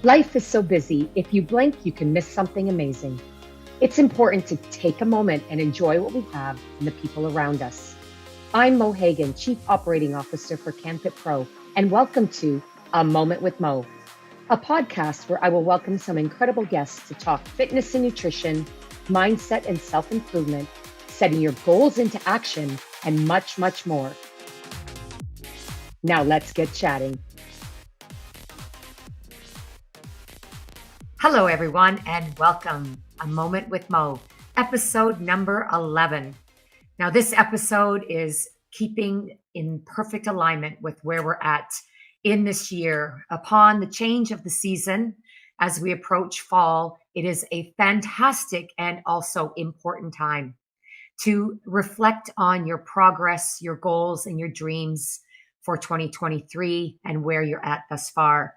Life is so busy, if you blink, you can miss something amazing. It's important to take a moment and enjoy what we have and the people around us. I'm Mo Hagan, Chief Operating Officer for canfitpro, and welcome to A Moment with Mo, a podcast where I will welcome some incredible guests to talk fitness and nutrition, mindset and self-improvement, setting your goals into action, and much, much more. Now let's get chatting. Hello, everyone, and welcome. A Moment with Mo, episode number 11. Now, this episode is keeping in perfect alignment with where we're at in this year. Upon the change of the season, as we approach fall, it is a fantastic and also important time to reflect on your progress, your goals, and your dreams for 2023 and where you're at thus far.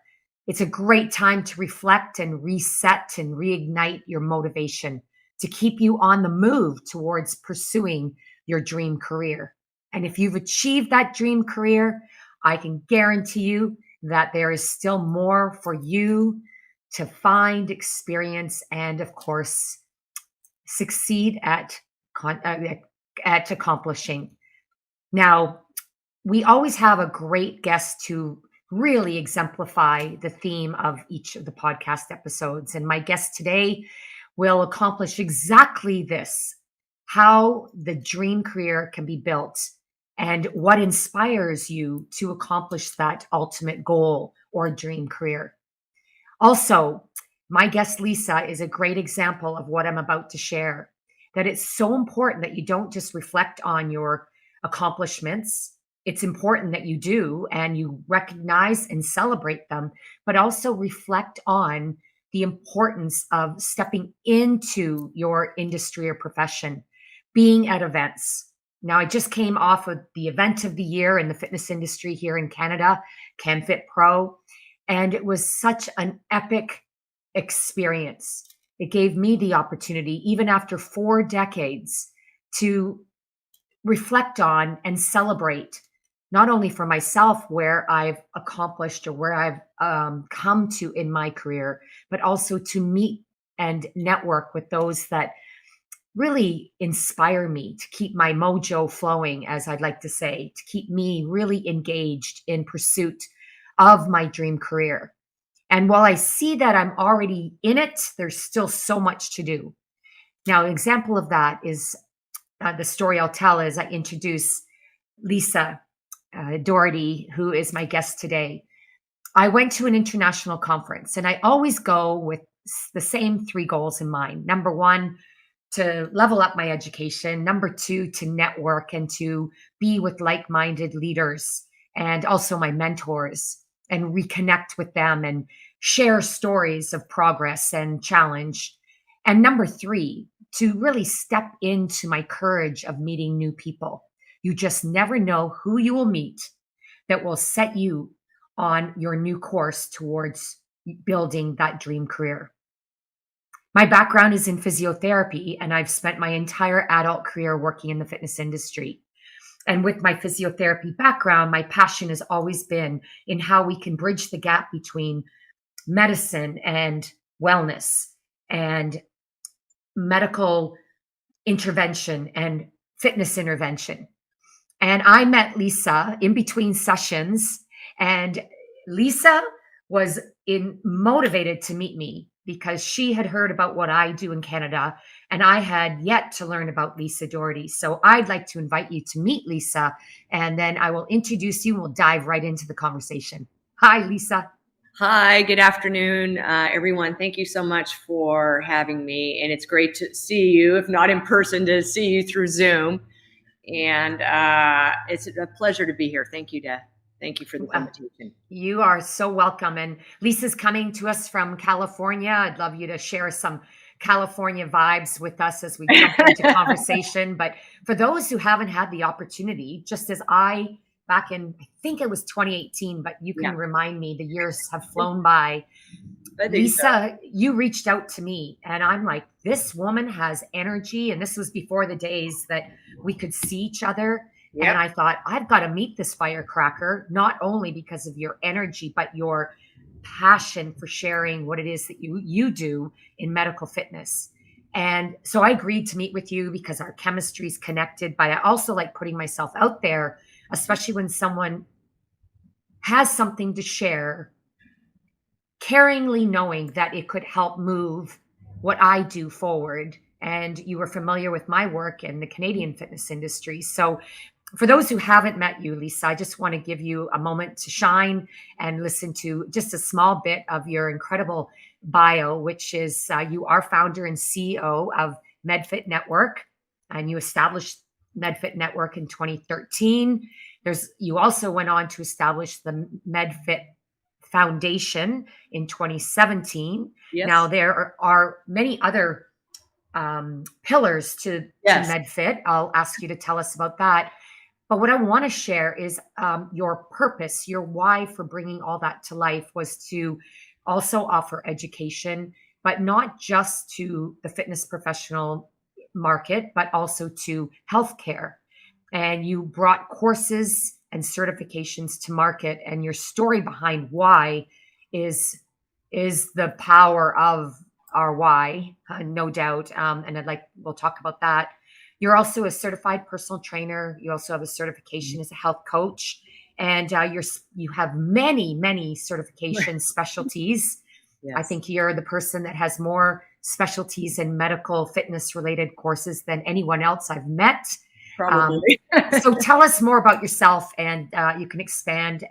It's a great time to reflect and reset and reignite your motivation to keep you on the move towards pursuing your dream career. And if you've achieved that dream career, I can guarantee you that there is still more for you to find, experience, and of course, succeed at accomplishing. Now, we always have a great guest to really exemplify the theme of each of the podcast episodes. And my guest today will accomplish exactly this: how the dream career can be built and what inspires you to accomplish that ultimate goal or dream career. Also, my guest Lisa is a great example of what I'm about to share, that it's so important that you don't just reflect on your accomplishments. It's important that you do and you recognize and celebrate them, but also reflect on the importance of stepping into your industry or profession, being at events. Now, I just came off of the event of the year in the fitness industry here in Canada, canfitpro, and it was such an epic experience. It gave me the opportunity, even after 4 decades, to reflect on and celebrate not only for myself where I've accomplished or where I've come to in my career, but also to meet and network with those that really inspire me to keep my mojo flowing, as I'd like to say, to keep me really engaged in pursuit of my dream career. And while I see that I'm already in it, there's still so much to do. Now, an example of that is the story I'll tell as I introduce Lisa Dougherty, who is my guest today. I went to an international conference, and I always go with the same 3 goals in mind. Number 1, to level up my education. Number 2, to network and to be with like-minded leaders and also my mentors and reconnect with them and share stories of progress and challenge. And number 3, to really step into my courage of meeting new people. You just never know who you will meet that will set you on your new course towards building that dream career. My background is in physiotherapy, and I've spent my entire adult career working in the fitness industry. And with my physiotherapy background, my passion has always been in how we can bridge the gap between medicine and wellness and medical intervention and fitness intervention. And I met Lisa in between sessions, and Lisa was motivated to meet me because she had heard about what I do in Canada, and I had yet to learn about Lisa Dougherty. So I'd like to invite you to meet Lisa, and then I will introduce you and we'll dive right into the conversation. Hi, Lisa. Hi, good afternoon, everyone. Thank you so much for having me. And it's great to see you, if not in person, to see you through Zoom. And it's a pleasure to be here. Thank you, Deb. Thank you for the invitation. You are so welcome. And Lisa's coming to us from California. I'd love you to share some California vibes with us as we jump into conversation. But for those who haven't had the opportunity, just as I, back in, I think it was 2018, but you can remind me, the years have flown by. Lisa, you reached out to me and I'm like, this woman has energy. And this was before the days that we could see each other. Yep. And I thought, I've got to meet this firecracker, not only because of your energy, but your passion for sharing what it is that you do in medical fitness. And so I agreed to meet with you because our chemistry is connected, but I also like putting myself out there, especially when someone has something to share, caringly knowing that it could help move what I do forward. And you were familiar with my work in the Canadian fitness industry. So for those who haven't met you, Lisa, I just want to give you a moment to shine and listen to just a small bit of your incredible bio, which is you are founder and CEO of MedFit Network, and you established MedFit Network in 2013. You also went on to establish the MedFit Foundation in 2017. Yes. Now, there are many other pillars to Yes. MedFit. I'll ask you to tell us about that. But what I want to share is your purpose, your why for bringing all that to life was to also offer education, but not just to the fitness professional market, but also to healthcare. And you brought courses and certifications to market, and your story behind why is the power of our why, no doubt. And we'll talk about that. You're also a certified personal trainer. You also have a certification as a health coach, and you have many certification specialties. Yes. I think you're the person that has more specialties in medical fitness related courses than anyone else I've met. Probably. So tell us more about yourself, and you can expand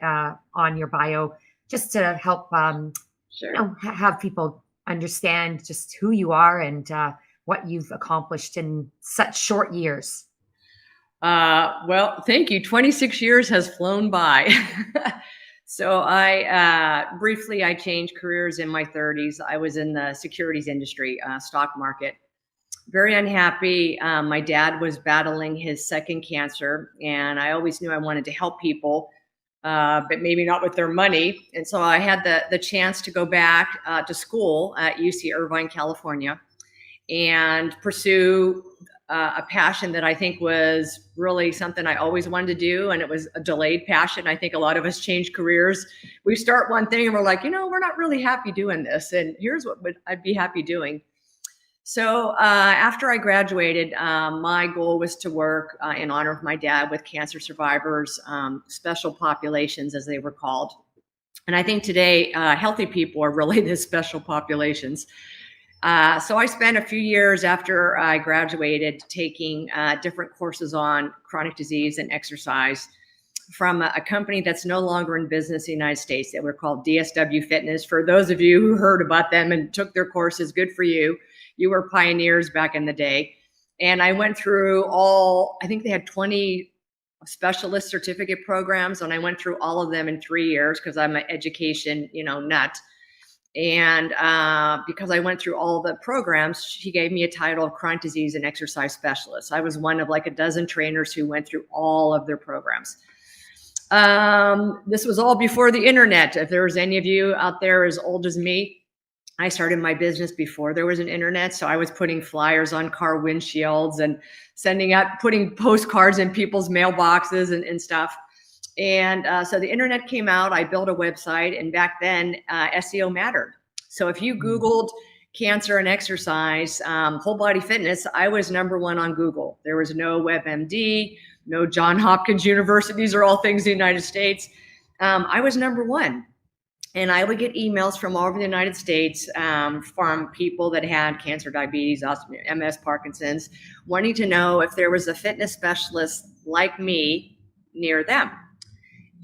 on your bio just to help Sure. have people understand just who you are and what you've accomplished in such short years. Well, thank you. 26 years has flown by. So briefly, I changed careers in my 30s. I was in the securities industry, stock market. Very unhappy. My dad was battling his second cancer, and I always knew I wanted to help people, but maybe not with their money. And so I had the chance to go back to school at UC Irvine, California, and pursue a passion that I think was really something I always wanted to do. And it was a delayed passion. I think a lot of us change careers. We start one thing and we're like, we're not really happy doing this. And here's what I'd be happy doing. So after I graduated, my goal was to work in honor of my dad with cancer survivors, special populations as they were called. And I think today, healthy people are really the special populations. So I spent a few years after I graduated taking different courses on chronic disease and exercise from a company that's no longer in business in the United States. They were called DSW Fitness. For those of you who heard about them and took their courses, good for you. You were pioneers back in the day. And I went through I think they had 20 specialist certificate programs, and I went through all of them in 3 years because I'm an education, nut. And because I went through all the programs, she gave me a title of chronic disease and exercise specialist. I was one of like a dozen trainers who went through all of their programs. This was all before the internet. If there was any of you out there as old as me, I started my business before there was an internet. So I was putting flyers on car windshields and putting postcards in people's mailboxes and stuff. And so the internet came out, I built a website, and back then SEO mattered. So if you Googled cancer and exercise, whole body fitness, I was #1 on Google. There was no WebMD, no Johns Hopkins University. These are all things in the United States. I was #1. And I would get emails from all over the United States from people that had cancer, diabetes, MS, Parkinson's, wanting to know if there was a fitness specialist like me near them.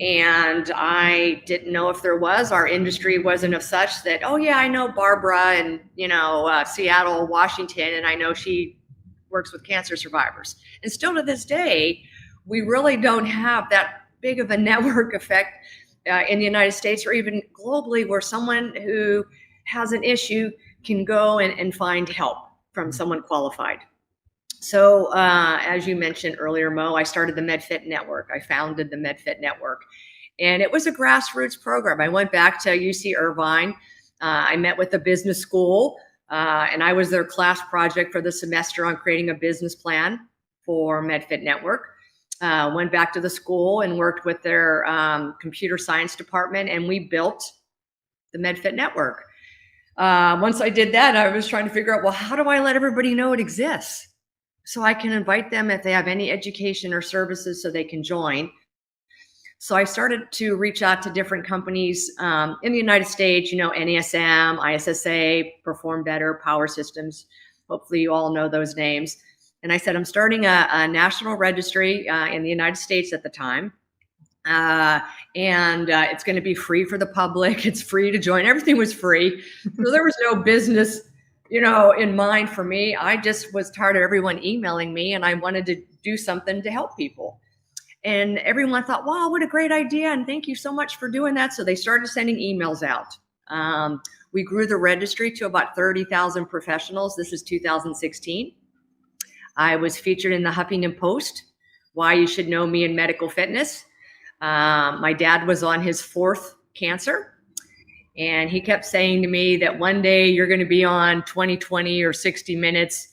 And I didn't know if there was. Our industry wasn't of such that, oh yeah, I know Barbara in Seattle, Washington, and I know she works with cancer survivors. And still to this day, we really don't have that big of a network effect in the United States or even globally, where someone who has an issue can go and find help from someone qualified. So as you mentioned earlier, Mo, I started the MedFit Network. I founded the MedFit Network, and it was a grassroots program. I went back to UC Irvine. I met with the business school, and I was their class project for the semester on creating a business plan for MedFit Network. Went back to the school and worked with their computer science department, and we built the MedFit Network. Once I did that, I was trying to figure out, well, how do I let everybody know it exists so I can invite them if they have any education or services so they can join. So I started to reach out to different companies in the United States, NASM, ISSA, Perform Better, Power Systems. Hopefully you all know those names. And I said, I'm starting a national registry in the United States at the time. And it's going to be free for the public. It's free to join. Everything was free. So there was no business, in mind for me. I just was tired of everyone emailing me, and I wanted to do something to help people. And everyone thought, wow, what a great idea. And thank you so much for doing that. So they started sending emails out. We grew the registry to about 30,000 professionals. This is 2016. I was featured in the Huffington Post, Why You Should Know Me in Medical Fitness. My dad was on his 4th cancer, and he kept saying to me that one day you're going to be on 20/20 or 60 Minutes,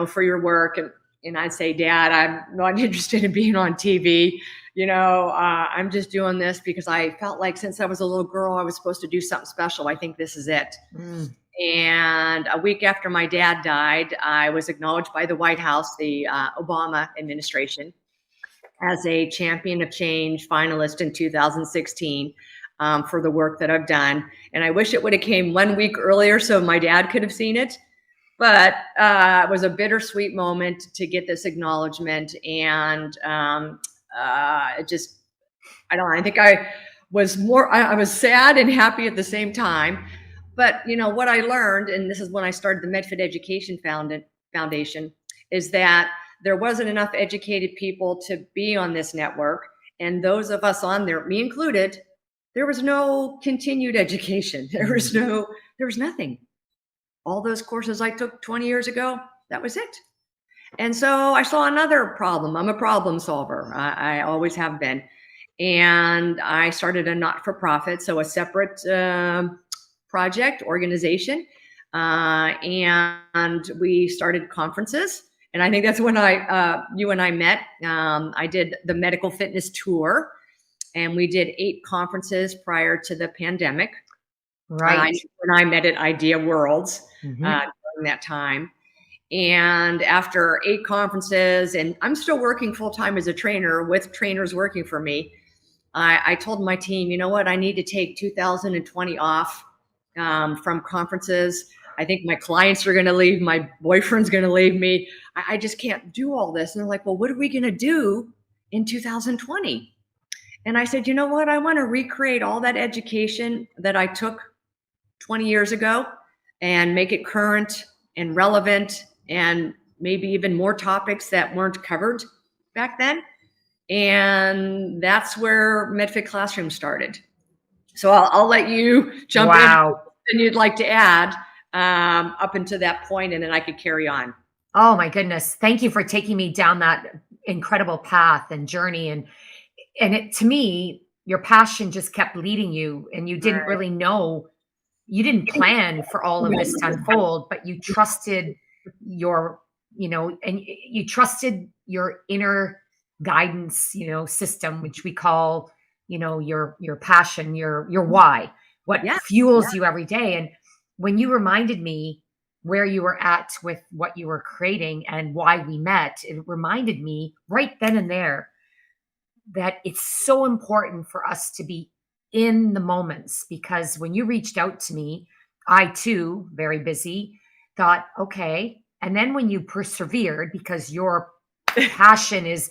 for your work. And I'd say, Dad, I'm not interested in being on TV. I'm just doing this because I felt like since I was a little girl, I was supposed to do something special. I think this is it. And a week after my dad died, I was acknowledged by the White House, the Obama administration, as a Champion of Change finalist in 2016 for the work that I've done. And I wish it would have came 1 week earlier so my dad could have seen it. But it was a bittersweet moment to get this acknowledgement. And I don't know, I think I was sad and happy at the same time. But, what I learned, and this is when I started the MedFit Education Foundation, is that there wasn't enough educated people to be on this network. And those of us on there, me included, there was no continued education. There was nothing. All those courses I took 20 years ago, that was it. And so I saw another problem. I'm a problem solver. I always have been. And I started a not-for-profit, so a separate project organization. And we started conferences. And I think that's when you and I met. I did the medical fitness tour, and we did 8 conferences prior to the pandemic. Right. When I met at Idea Worlds during that time. And after 8 conferences, and I'm still working full-time as a trainer with trainers working for me, I told my team, you know what, I need to take 2020 off from conferences. I think my clients are going to leave. My boyfriend's going to leave me. I just can't do all this. And they're like, well, what are we going to do in 2020? And I said, you know what? I want to recreate all that education that I took 20 years ago and make it current and relevant, and maybe even more topics that weren't covered back then. And that's where MedFit Classroom started. So I'll let you jump in and you'd like to add up until that point, and then I could carry on. Oh my goodness. Thank you for taking me down that incredible path and journey. And it, to me, your passion just kept leading you, and you didn't really know, you didn't plan for all of this to unfold, but you trusted your, and you trusted your inner guidance, system, which we call, your passion, your why, what fuels you every day. And when you reminded me where you were at with what you were creating and why we met, it reminded me right then and there that it's so important for us to be in the moments, because when you reached out to me, I too, very busy, thought, okay. And then when you persevered, because your passion is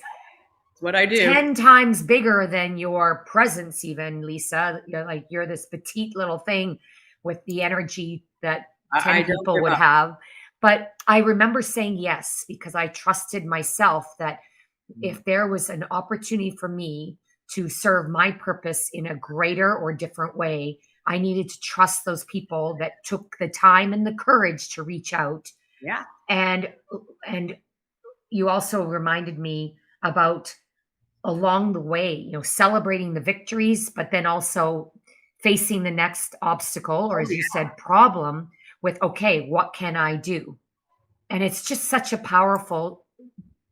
what I do 10 times bigger than your presence, even, Lisa, you're this petite little thing with the energy that 10 people would have. But I remember saying yes, because I trusted myself that if there was an opportunity for me to serve my purpose in a greater or different way, I needed to trust those people that took the time and the courage to reach out. Yeah. And you also reminded me about along the way, celebrating the victories, but then also facing the next obstacle, or as you said, problem with, okay, what can I do? And it's just such a powerful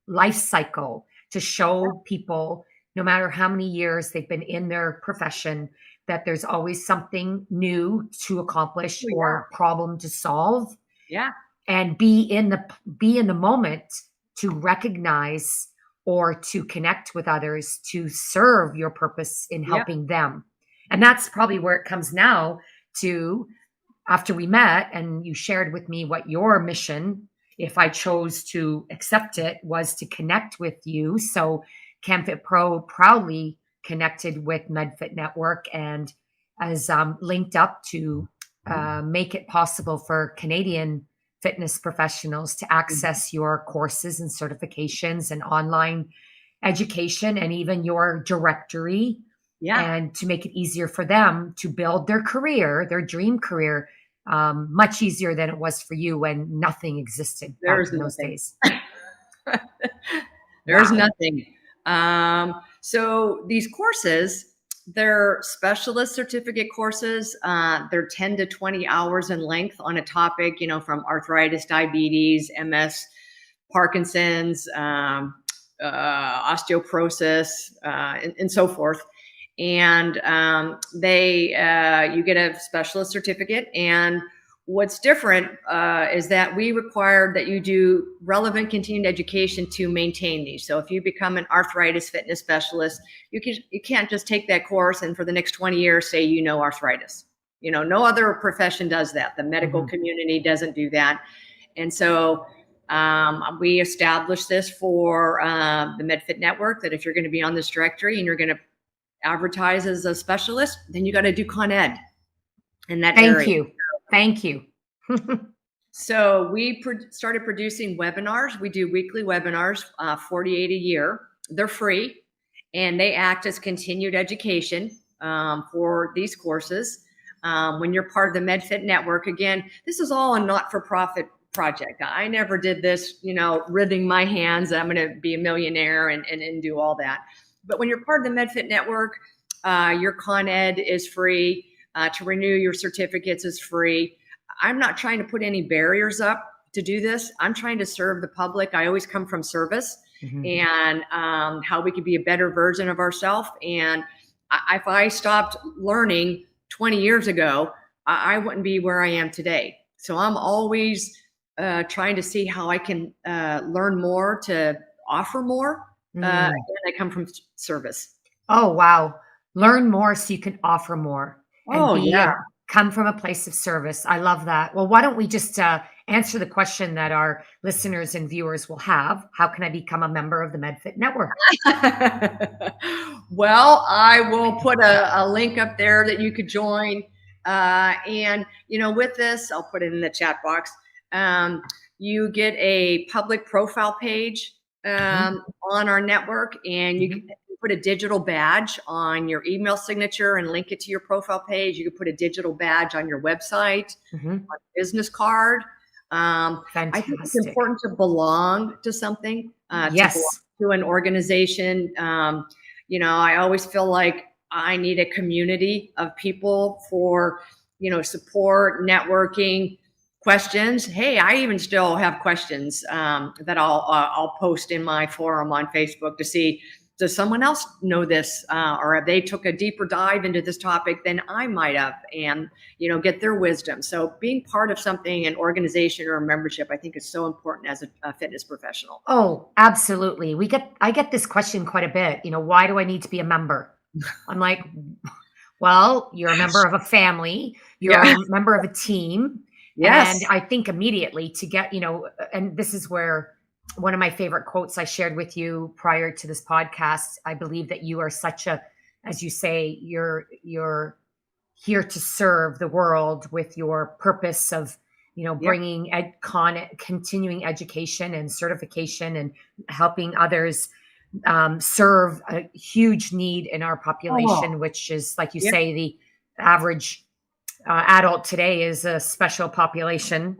life cycle to show people, no matter how many years they've been in their profession, that there's always something new to accomplish Oh, yeah. or problem to solve, Yeah. and be in the moment to recognize or to connect with others to serve your purpose in Yep. helping them. And that's probably where it comes now to, after we met and you shared with me what your mission, if I chose to accept it, was to connect with you. So CanFit Pro proudly connected with MedFit Network and has linked up to make it possible for Canadian fitness professionals to access your courses and certifications and online education and even your directory, Yeah. and to make it easier for them to build their career, their dream career, much easier than it was for you when nothing existed back There's in those nothing. days. There's Wow. nothing. So these courses, they're specialist certificate courses. They're 10 to 20 hours in length on a topic, from arthritis, diabetes, MS, Parkinson's, osteoporosis, and so forth. And you get a specialist certificate. And what's different is that we require that you do relevant continued education to maintain these. So if you become an arthritis fitness specialist, you can't just take that course and for the next 20 years say arthritis. No other profession does that. The medical community doesn't do that. And so we established this for the MedFit Network, that if you're going to be on this directory and you're going to advertise as a specialist, then you got to do Con Ed in that area. Thank you. So we started producing webinars. We do weekly webinars, 48 a year. They're free, and they act as continued education for these courses. When you're part of the MedFit Network, again, this is all a not-for-profit project. I never did this, wringing my hands, I'm going to be a millionaire and do all that. But when you're part of the MedFit Network, your Con Ed is free. To renew your certificates is free. I'm not trying to put any barriers up to do this. I'm trying to serve the public. I always come from service and how we could be a better version of ourselves. And if I stopped learning 20 years ago, I wouldn't be where I am today. So I'm always trying to see how I can learn more to offer more. And I come from service. Oh, wow. Learn more so you can offer more. And come from a place of service. I love that. Well, why don't we just answer the question that our listeners and viewers will have? How can I become a member of the MedFit Network? Well, I will put a link up there that you could join. And, with this, I'll put it in the chat box. You get a public profile page on our network, and you can put a digital badge on your email signature and link it to your profile page. You can put a digital badge on your website, on a business card. I think it's important to belong to something, to belong to an organization. I always feel like I need a community of people for, support, networking, questions. Hey, I even still have questions that I'll post in my forum on Facebook to see, does someone else know this, or have they took a deeper dive into this topic than I might have, and get their wisdom. So being part of something, an organization or a membership, I think is so important as a fitness professional. Oh, absolutely. I get this question quite a bit. Why do I need to be a member? I'm like, well, you're a member of a family. You're a member of a team. Yes. And I think immediately to get, and this is where one of my favorite quotes I shared with you prior to this podcast. I believe that you are as you say, you're here to serve the world with your purpose of, bringing continuing education and certification and helping others serve a huge need in our population, which is, like you say, the average adult today is a special population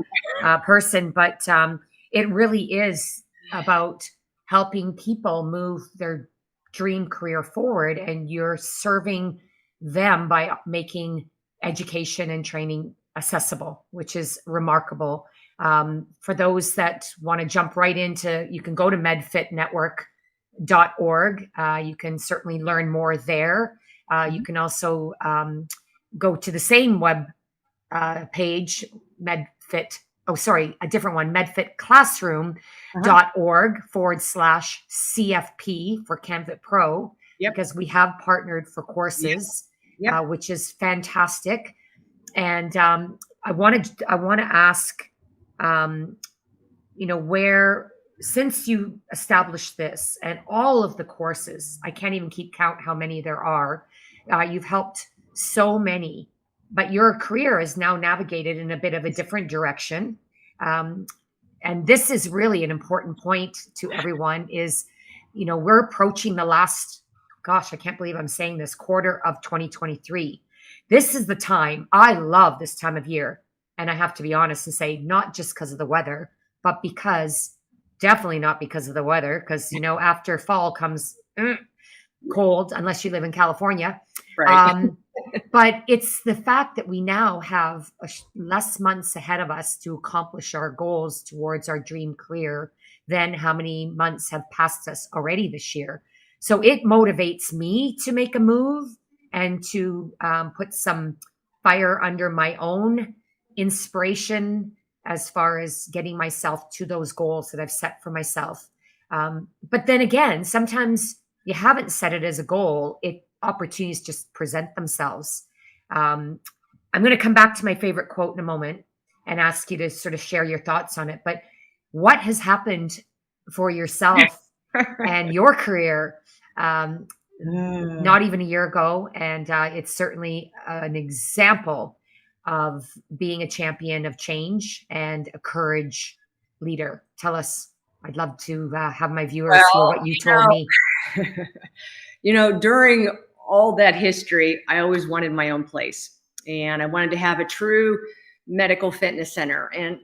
person, but it really is about helping people move their dream career forward, and you're serving them by making education and training accessible, which is remarkable. For those that want to jump right into, you can go to MedFit Network medfit.org. You can certainly learn more there. You can also go to the same web page, MedFit. Oh, sorry, a different one, MedFit Classroom.org/CFP for CanFit Pro, Yep. because we have partnered for courses, Yep. which is fantastic. And I want to ask, where, since you established this and all of the courses, I can't even keep count how many there are. You've helped so many, but your career is now navigated in a bit of a different direction. And this is really an important point to everyone is, we're approaching the last, gosh, I can't believe I'm saying this, quarter of 2023. This is the time. I love this time of year. And I have to be honest and say, not just because of the weather, but definitely not because of the weather, because, after fall comes cold, unless you live in California. Right. But it's the fact that we now have less months ahead of us to accomplish our goals towards our dream career than how many months have passed us already this year. So it motivates me to make a move and to put some fire under my own inspiration as far as getting myself to those goals that I've set for myself. But then again, sometimes you haven't set it as a goal. Opportunities just present themselves. I'm going to come back to my favorite quote in a moment and ask you to sort of share your thoughts on it. But what has happened for yourself and your career not even a year ago? And it's certainly an example of being a champion of change and a courage leader. Tell us. I'd love to have my viewers hear what you told me. During all that history, I always wanted my own place, and I wanted to have a true medical fitness center. And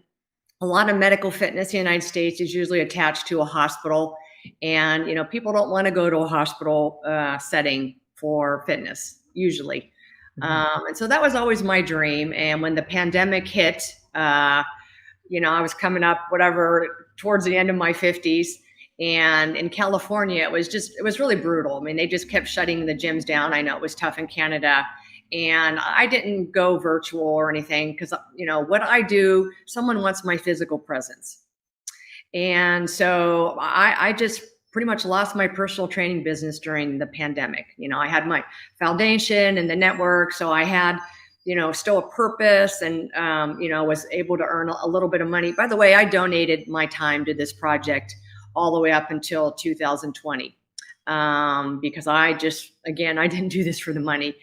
a lot of medical fitness in the United States is usually attached to a hospital. And, people don't want to go to a hospital setting for fitness usually. And so that was always my dream. And when the pandemic hit, I was coming up, towards the end of my 50s. And in California, it was really brutal. I mean, they just kept shutting the gyms down. I know it was tough in Canada. And I didn't go virtual or anything because, what I do, someone wants my physical presence. And so I just pretty much lost my personal training business during the pandemic. I had my foundation and the network. So I had, still a purpose and, was able to earn a little bit of money. By the way, I donated my time to this project all the way up until 2020 because I didn't do this for the money.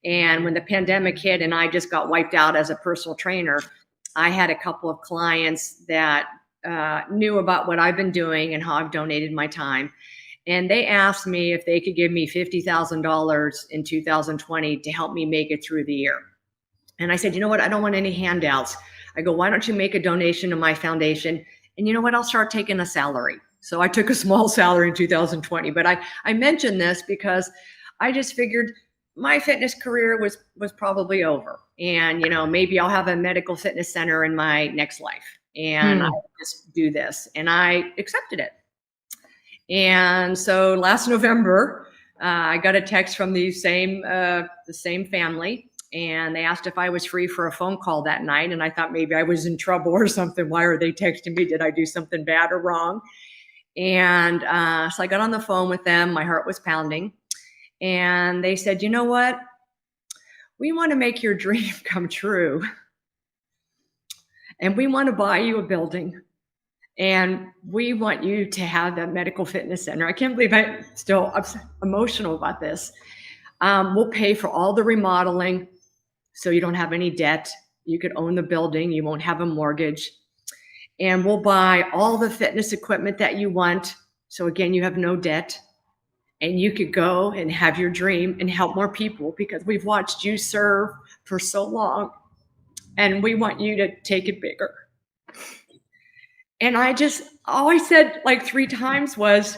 And when the pandemic hit and I just got wiped out as a personal trainer, I had a couple of clients that knew about what I've been doing and how I've donated my time. And they asked me if they could give me $50,000 in 2020 to help me make it through the year. And I said, you know what? I don't want any handouts. I go, why don't you make a donation to my foundation? And you know what? I'll start taking a salary. So I took a small salary in 2020. But I mentioned this because I just figured my fitness career was probably over. And, maybe I'll have a medical fitness center in my next life. And I'll just do this. And I accepted it. And so last November, I got a text from the same family. And they asked if I was free for a phone call that night. And I thought maybe I was in trouble or something. Why are they texting me? Did I do something bad or wrong? And so I got on the phone with them. My heart was pounding. And they said, you know what? We want to make your dream come true. And we want to buy you a building. And we want you to have that medical fitness center. I can't believe I'm still emotional about this. We'll pay for all the remodeling so you don't have any debt. You could own the building. You won't have a mortgage. And we'll buy all the fitness equipment that you want. So again, you have no debt. And you could go and have your dream and help more people because we've watched you serve for so long. And we want you to take it bigger. And all I said like 3 times was,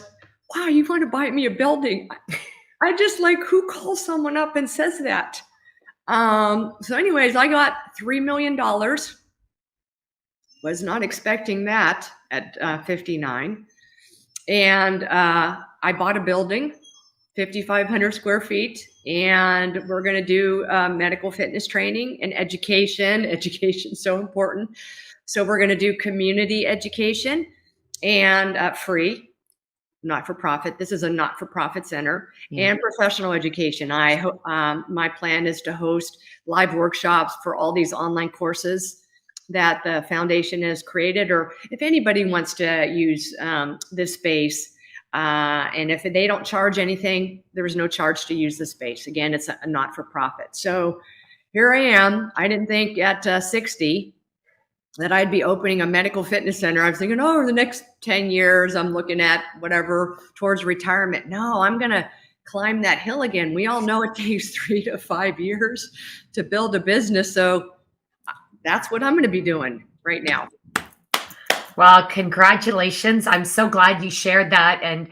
wow, you want to buy me a building? I just who calls someone up and says that? So anyways, I got $3 million. Was not expecting that at 59. And I bought a building, 5,500 square feet, and we're going to do medical fitness training and education. Education is so important. So we're going to do community education and free, not for profit. This is a not for profit center, and professional education. My plan is to host live workshops for all these online courses that the foundation has created, or if anybody wants to use this space. And if they don't charge anything, there's no charge to use the space. Again, it's a not for profit. So here I am. I didn't think at 60 that I'd be opening a medical fitness center. I was thinking, over the next 10 years, I'm looking at whatever towards retirement. No, I'm going to climb that hill again. We all know it takes 3 to 5 years to build a business. So that's what I'm going to be doing right now. Well, congratulations. I'm so glad you shared that. And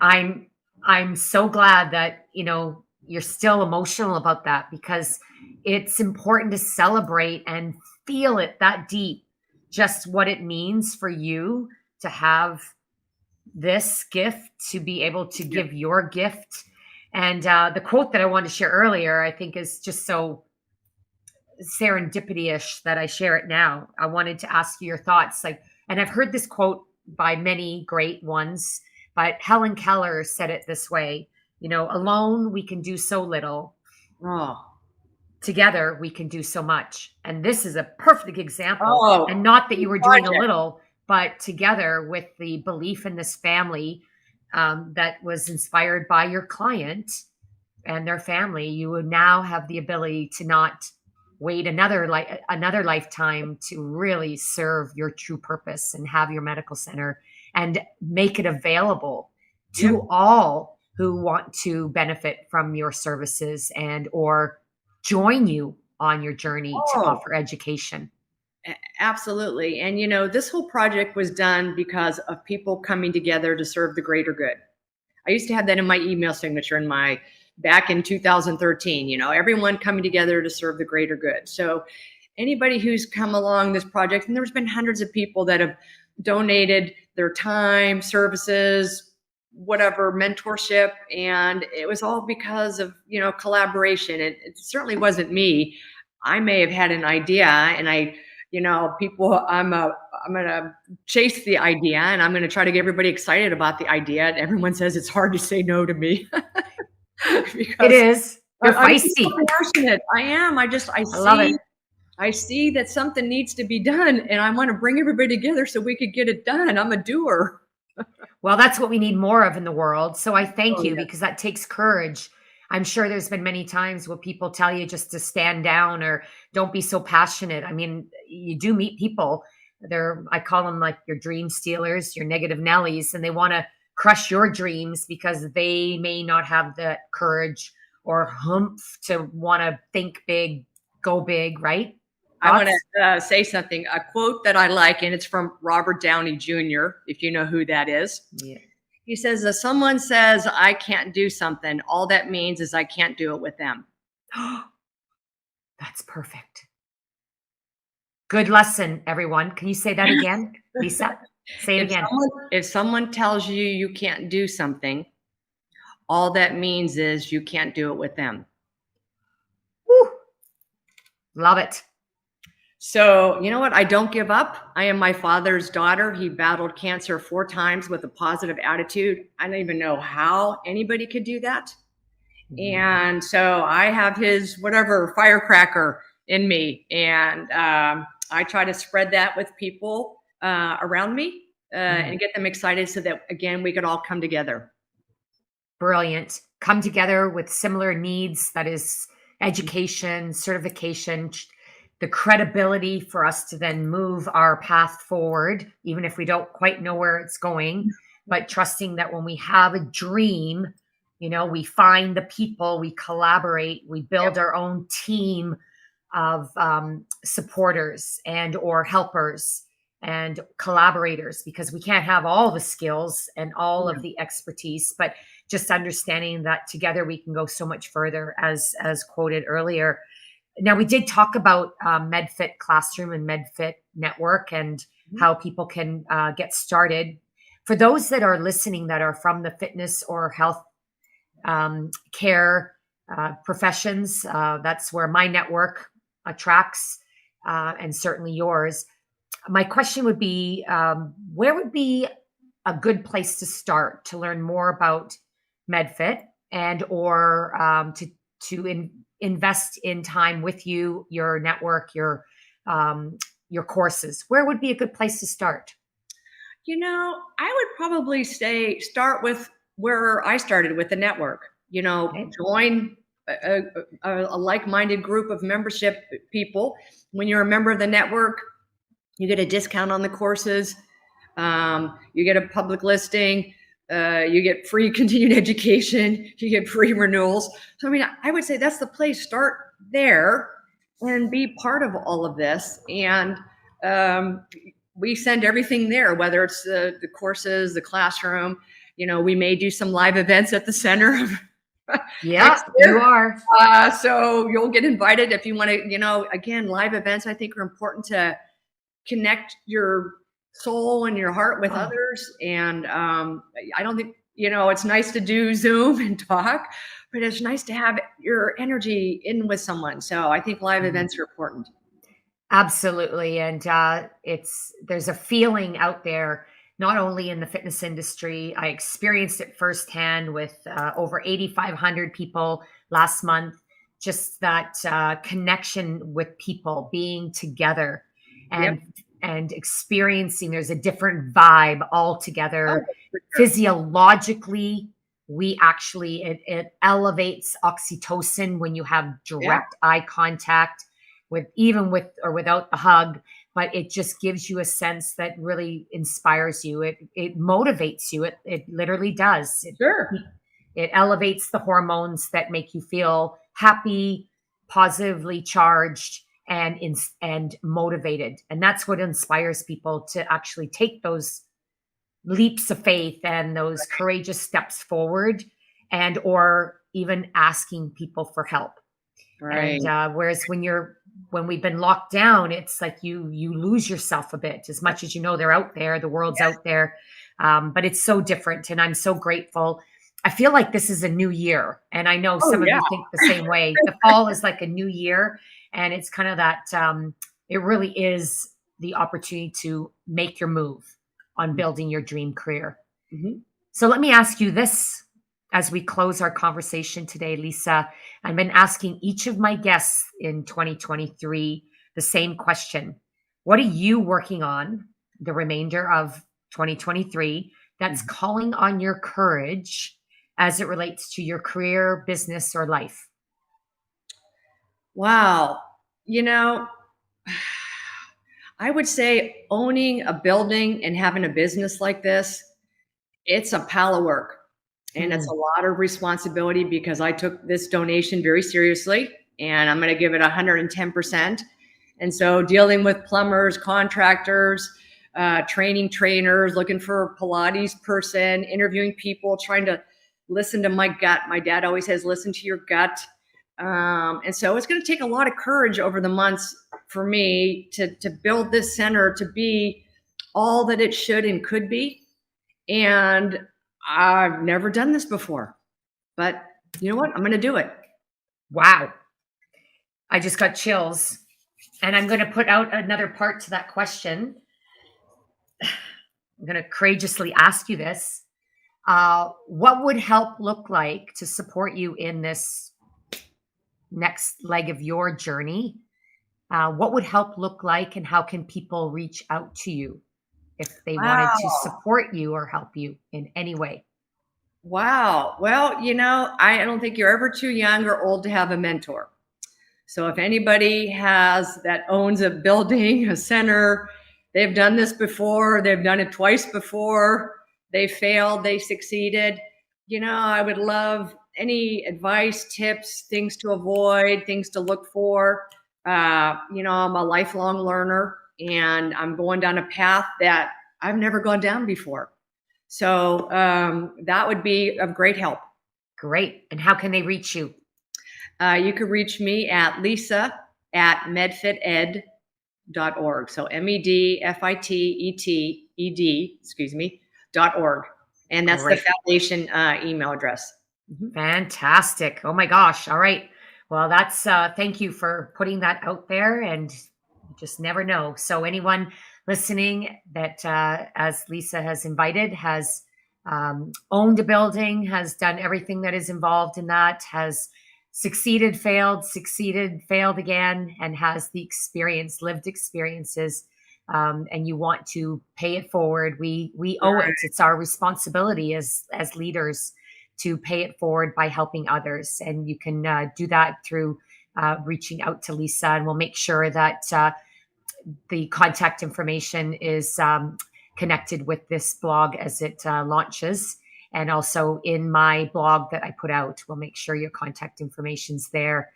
I'm so glad that, you're still emotional about that, because it's important to celebrate and feel it that deep, just what it means for you to have this gift, to be able to give your gift. And the quote that I wanted to share earlier, I think is just so serendipity-ish that I share it now. I wanted to ask you your thoughts. And I've heard this quote by many great ones, but Helen Keller said it this way, alone we can do so little. Together we can do so much. And this is a perfect example. And not that you were doing a little, but together with the belief in this family that was inspired by your client and their family, you would now have the ability to not wait another lifetime to really serve your true purpose and have your medical center and make it available to all who want to benefit from your services and or join you on your journey to offer education. Absolutely. And this whole project was done because of people coming together to serve the greater good. I used to have that in my email signature back in 2013, everyone coming together to serve the greater good. So anybody who's come along this project, and there's been hundreds of people that have donated their time, services, whatever, mentorship, and it was all because of, collaboration. It certainly wasn't me. I may have had an idea, and I'm going to chase the idea, and I'm going to try to get everybody excited about the idea. And everyone says it's hard to say no to me. It is. You're I'm feisty. so passionate. I am. I love it. I see that something needs to be done, and I want to bring everybody together so we could get it done. I'm a doer. Well, that's what we need more of in the world. So I thank you, because that takes courage. I'm sure there's been many times where people tell you just to stand down or don't be so passionate. I mean, you do meet people. I call them like your dream stealers, your negative Nellies, and they want to crush your dreams because they may not have the courage or humph to want to think big, go big, right? I want to say something, a quote that I like, and it's from Robert Downey Jr., if you know who that is. Yeah. He says, if someone says, I can't do something, all that means is I can't do it with them. That's perfect. Good lesson, everyone. Can you say that again, Lisa? Say it again. If someone tells you you can't do something, all that means is you can't do it with them. Woo. Love it. So, you know what? I don't give up. I am my father's daughter. He battled cancer 4 times with a positive attitude. I don't even know how anybody could do that. And so I have his whatever firecracker in me. And I try to spread that with people around me and get them excited so that, again, we could all come together. Brilliant. Come together with similar needs. That is education, certification, the credibility for us to then move our path forward, even if we don't quite know where it's going, but trusting that when we have a dream, we find the people, we collaborate, we build our own team of supporters and or helpers and collaborators, because we can't have all the skills and all of the expertise, but just understanding that together we can go so much further, as quoted earlier. Now, we did talk about MedFit Classroom and MedFit Network and how people can get started. For those that are listening that are from the fitness or health care professions, that's where my network attracts, and certainly yours. My question would be, where would be a good place to start to learn more about MedFit and or invest in time with you, your network, your courses? Where would be a good place to start? I would probably start with where I started with the network. Okay. Join a like-minded group of membership people. When you're a member of the network, you get a discount on the courses. You get a public listing. You get free continued education. You get free renewals. So, I would say that's the place. Start there and be part of all of this. And we send everything there, whether it's the courses, the classroom. We may do some live events at the center. Yeah, you are. So you'll get invited if you want to, again, live events I think are important to connect your soul and your heart with others. And I don't think, it's nice to do Zoom and talk, but it's nice to have your energy in with someone. So I think live events are important. Absolutely. And there's a feeling out there, not only in the fitness industry. I experienced it firsthand with over 8,500 people last month, just that connection with people, being together and experiencing. There's a different vibe altogether. Physiologically, we actually, it elevates oxytocin when you have direct eye contact, with or without the hug, but it just gives you a sense that really inspires you. It motivates you. It literally does. It elevates the hormones that make you feel happy, positively charged, and motivated. And that's what inspires people to actually take those leaps of faith and those courageous steps forward, and or even asking people for help. Right. And whereas when we've been locked down, it's like you lose yourself a bit. As much as they're out there, the world's out there, but it's so different. And I'm so grateful. I feel like this is a new year, and I know some of you think the same way. The fall is like a new year, and it's kind of that. It really is the opportunity to make your move on building your dream career. Mm-hmm. So let me ask you this. As we close our conversation today, Lisa, I've been asking each of my guests in 2023 the same question. What are you working on the remainder of 2023 that's calling on your courage as it relates to your career, business, or life? Wow. I would say owning a building and having a business like this, it's a pile of work. And it's a lot of responsibility because I took this donation very seriously and I'm going to give it 110%. And so dealing with plumbers, contractors, training trainers, looking for a Pilates person, interviewing people, trying to listen to my gut. My dad always says, listen to your gut. And so it's going to take a lot of courage over the months for me to build this center to be all that it should and could be. And I've never done this before, but you know what? I'm going to do it. Wow. I just got chills. And I'm going to put out another part to that question. I'm going to courageously ask you this. What would help look like to support you in this next leg of your journey? What would help look like, and how can people reach out to you if they wanted to support you or help you in any way? Wow. Well, I don't think you're ever too young or old to have a mentor. So if anybody that owns a building, a center, they've done this before, they've done it twice before, they failed, they succeeded. I would love any advice, tips, things to avoid, things to look for. I'm a lifelong learner and I'm going down a path that I've never gone down before. So that would be of great help. Great. And how can they reach you? You could reach me at lisa@medfited.org. So medfited, And that's Great. the foundation email address. Fantastic. Oh my gosh. All right. Well, that's thank you for putting that out there, and you just never know. So anyone listening that, as Lisa has invited, has owned a building, has done everything that is involved in that, has succeeded, failed again, and has the experience, lived experiences, and you want to pay it forward. We owe it. It's our responsibility as leaders to pay it forward by helping others. And you can do that through reaching out to Lisa, and we'll make sure that the contact information is connected with this blog as it launches. And also in my blog that I put out, we'll make sure your contact information's there.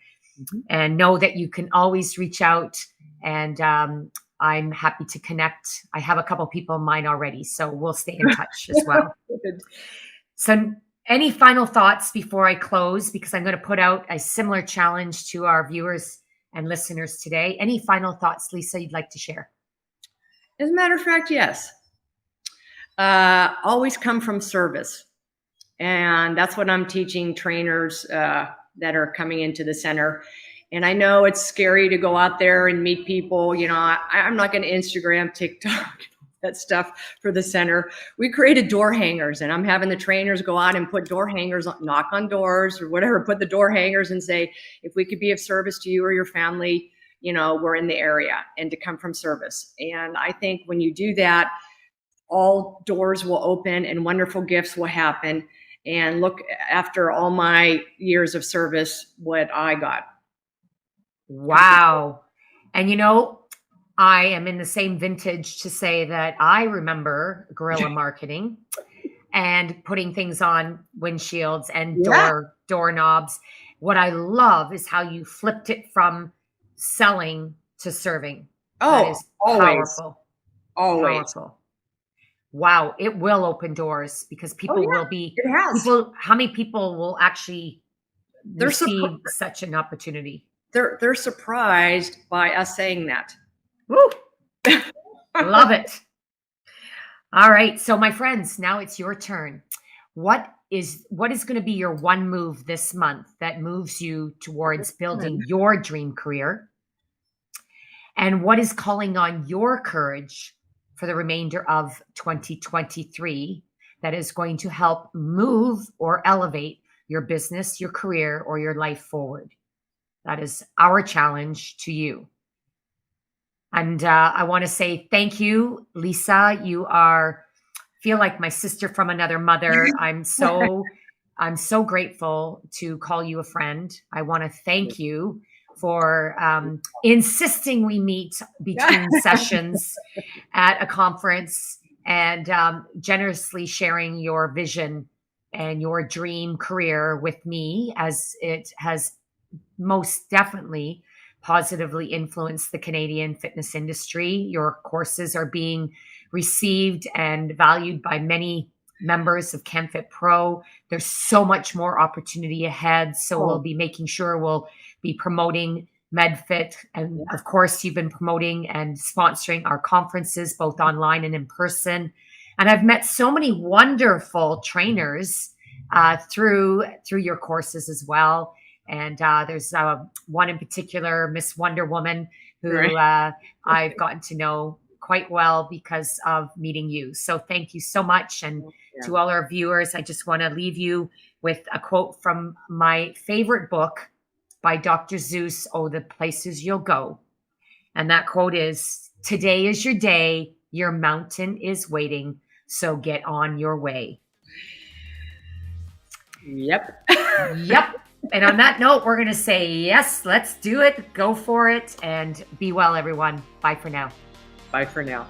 And know that you can always reach out, and I'm happy to connect. I have a couple people in mind already, so we'll stay in touch as well. So any final thoughts before I close? Because I'm going to put out a similar challenge to our viewers and listeners today. Any final thoughts, Lisa, you'd like to share? As a matter of fact, yes. Always come from service. And that's what I'm teaching trainers that are coming into the center. And I know it's scary to go out there and meet people. You know, I'm not going to Instagram, TikTok, that stuff for the center. We created door hangers, and I'm having the trainers go out and put door hangers, knock on doors or whatever, put the door hangers and say, if we could be of service to you or your family, you know, we're in the area, and to come from service. And I think when you do that, all doors will open and wonderful gifts will happen. And look, after all my years of service, what I got. Wow. And you know, I am in the same vintage to say that I remember guerrilla marketing and putting things on windshields and doorknobs. What I love is how you flipped it from selling to serving. Oh, that is always. Powerful. Always. Powerful. Wow, it will open doors because people will be. It has. How many people will actually receive such an opportunity? They're surprised by us saying that. Woo! Love it. All right, so my friends, now it's your turn. What is going to be your one move this month that moves you towards building your dream career? And what is calling on your courage for the remainder of 2023 that is going to help move or elevate your business, your career, or your life forward? That is our challenge to you. And I want to say thank you, Lisa. You feel like my sister from another mother. I'm so grateful to call you a friend. I want to thank you for insisting we meet between sessions at a conference, and generously sharing your vision and your dream career with me, as it has most definitely positively influenced the Canadian fitness industry. Your courses are being received and valued by many members of canfitpro. There's so much more opportunity ahead. So we'll be making sure we'll be promoting MedFit. And of course, you've been promoting and sponsoring our conferences, both online and in person. And I've met so many wonderful trainers through your courses as well. And there's one in particular, Miss Wonder Woman, who I've gotten to know quite well because of meeting you. So thank you so much. And to all our viewers, I just want to leave you with a quote from my favorite book by Dr. Seuss, Oh, the Places You'll Go. And that quote is, "Today is your day. Your mountain is waiting. So get on your way." Yep. Yep. And on that note, we're going to say, yes, let's do it. Go for it. And be well, everyone. Bye for now. Bye for now.